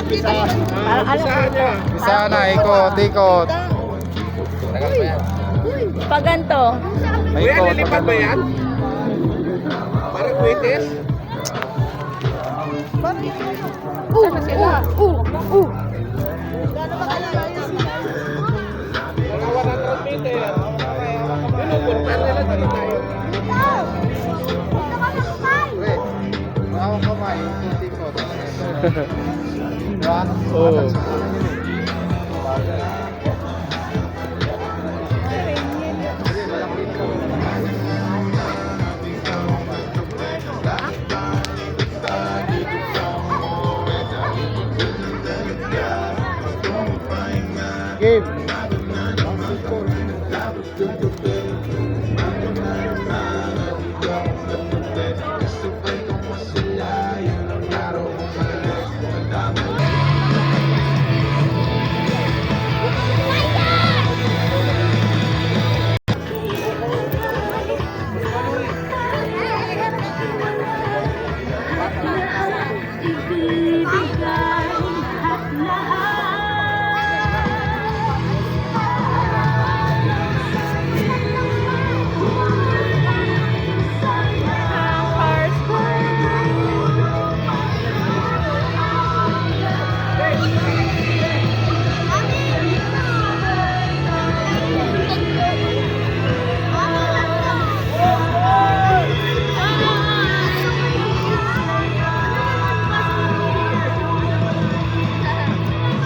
Parang alam ko. Isa na, ikot. Tagal pa yan. Pag ganito. Ikot, Lilipad ba yan? Parang kwitis? Sana sila. Mga 100 meter. Pinupuntan nila dito tayo. Pre, nakawang kamay, ikot. Diba? Oo. Game.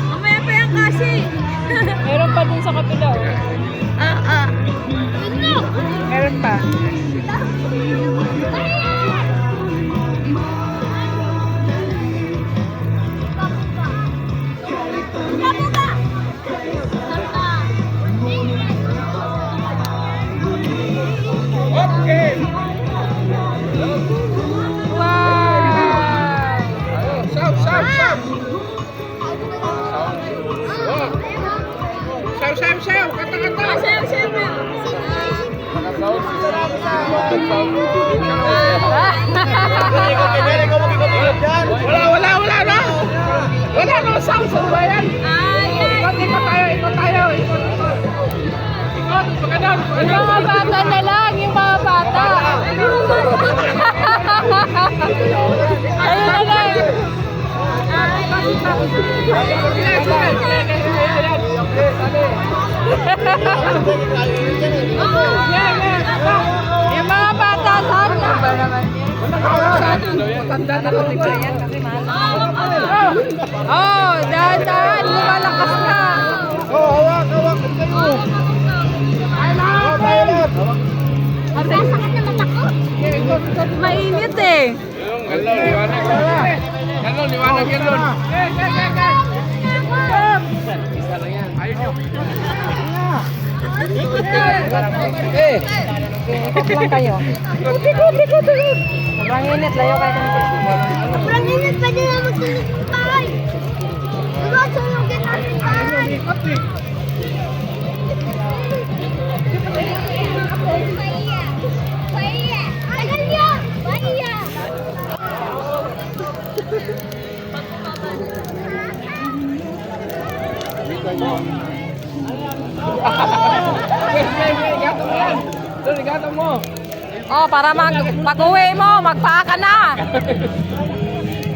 Mamaya pa yan kasi. Meron pa dun sa kapila. Meron pa. Okay! Wow! Saw! Saw! Kata-kata! Wala na! Wala na saw sa bayan! Ikot tayo! Ikot, pagkadon! Yung mga bata na lang, yung mga bata. Ayun na lang. Yung mga bata, saan na ba naman yan? Matanda na lang yan. Oh, dahan-dahan, lumalakas na. Hawak kayo. Masasakit naman ako. Mainit eh. Liwanag yan doon. Isa lang yan. Ayun nyo. Ikot lang kayo. Ikot. Sobrang init, layo kayo kami. Sobrang init, pwede na magsulupay. Diba, sulugin natin tayo. Bahia. Tagal yun. Bahia. Gatong mo. Oh, para pag-uwi mo, magpaka na.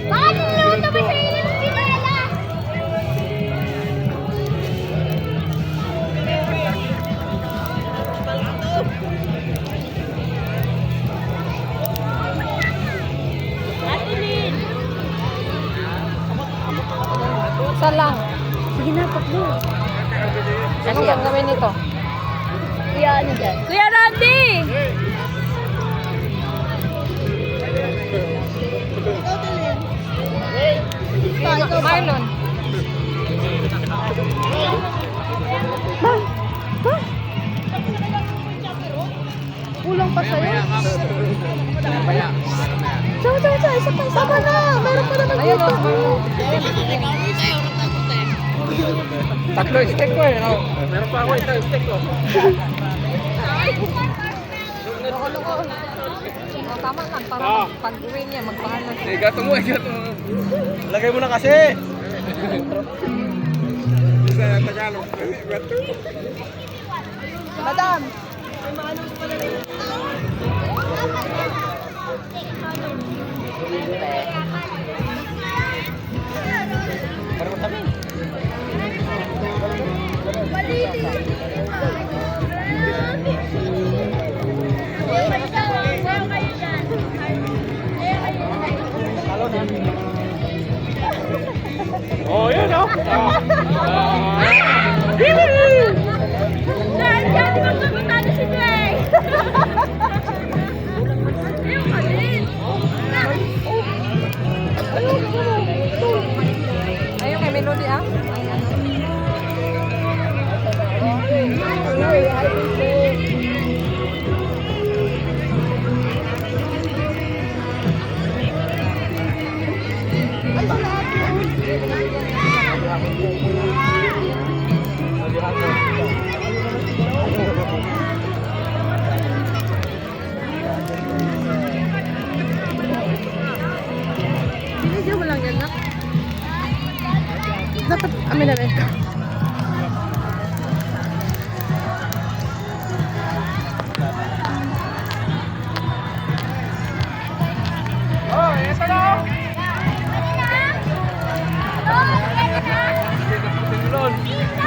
Bakit niluto ba sa inyo ng sinela? Saan lang? Sige na, pakbo. Anong gagawin nito? Kuya, ano dyan? Kuya Randy! Marlon. Kulang pa sa'yo. Sawa, isa pa, sama na. Meron pa naman Ayun, dito. oh. Tatlo yung steak ko eh. Meron pa ako isang steak ko. Oh, tama kan, para pag-uwi niya, magpahalan. Gatong mo. Lagay mo na kasi. Sa Tagalog. Madam. Oh, yun oh. Ayun kay Melody ah. Video mo lang yan na. Dapat amin na rin. Oh, ito na.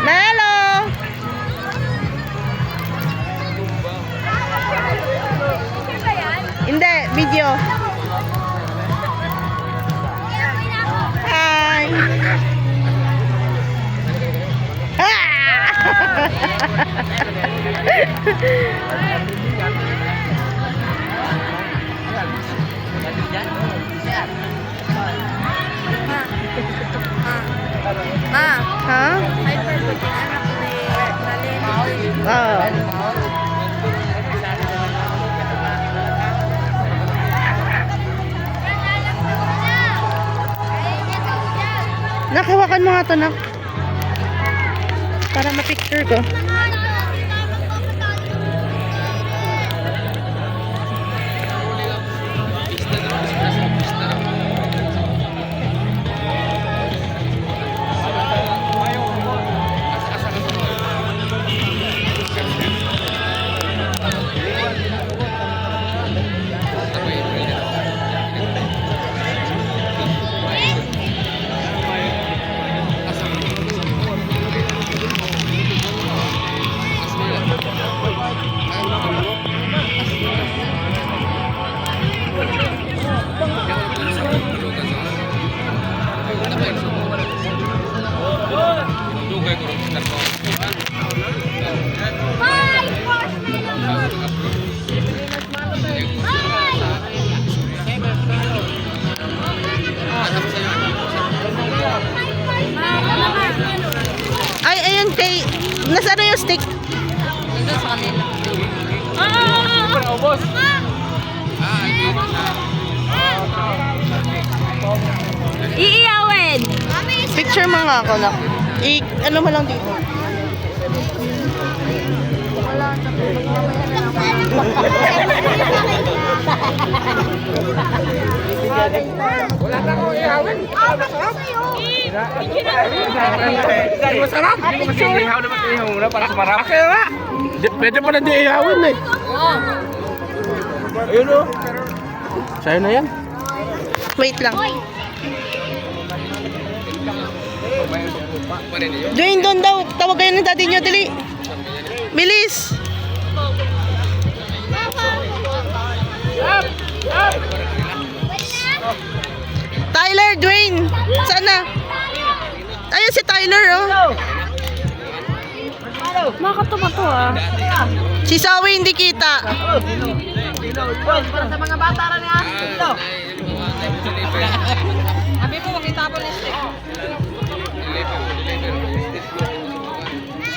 Melo! Hindi, video. Hi! Ha? Nakawakan mo nga ito na. Para ma-picture ko. Ay, ayun kay... Nasaan na yung stick? Nandun sa kanila. Ubos. Iiyawin! Picture mo nga ako na. Ano mo lang dito? Wala na akong ihawin. Masarap. Masarap. Kasi ihaw naman ihaw muna para sumarap. Kaya nga. Pwede pa na di ihawin eh. Ayun o. Sa'yo na yan. Wait lang. Dwayne, doon daw. Tawag kayo ng daddy nyo, dali. Bilis. Tyler, Dwayne. Sana. Ayun si Tyler, oh. Makakatuwa to, ah. Si Sawi hindi kita. Para sa mga bata rin ha. Ito. Abi po, makita po ni stick.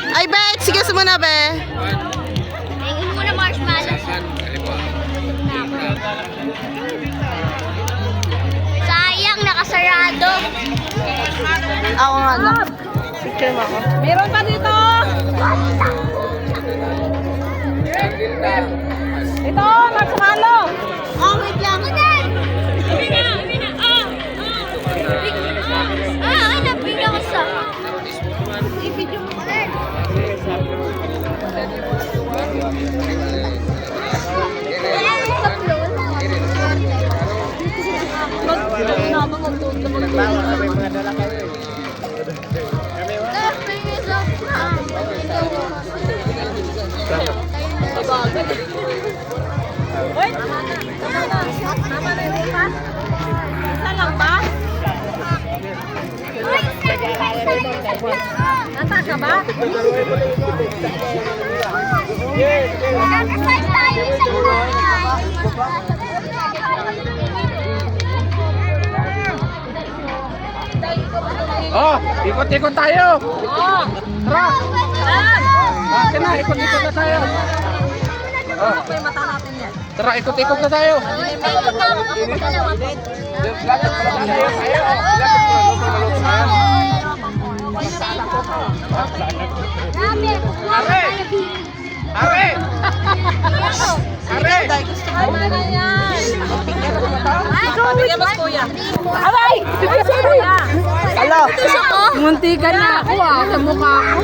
Ay, Bet! Sige, sumuna, Be. Tingin mo na marshmallow. Sayang, nakasarado. Ako nga lang. Picture mo ako. Meron pa dito! Ito, marshmallow! Oh, wait lang. Ano? Hindi na. Ah, okay na. Uy! Tama na yun pa? Isa lang ba? Nanta ka ba? Nakakasay tayo sa bahay. Oh, ikot-ikot tayo. Oo! Tara. Saan? Akin na, ikot-ikot na tayo. Oh, Ako yung mata natin yan. tara, ikot-ikot na tayo. Are! Are! Are! Tama na yan! Bigyan mo si kuya. Aray! Kuya! Hello. Munti ka na ako sa mukha ko.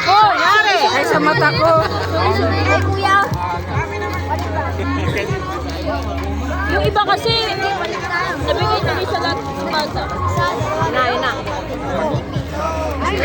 Oh, yari! Ay, sa mata ko. Ay, kuya. Yung iba kasi, nabigay na sa lahat ng bata. Na, na. Ay,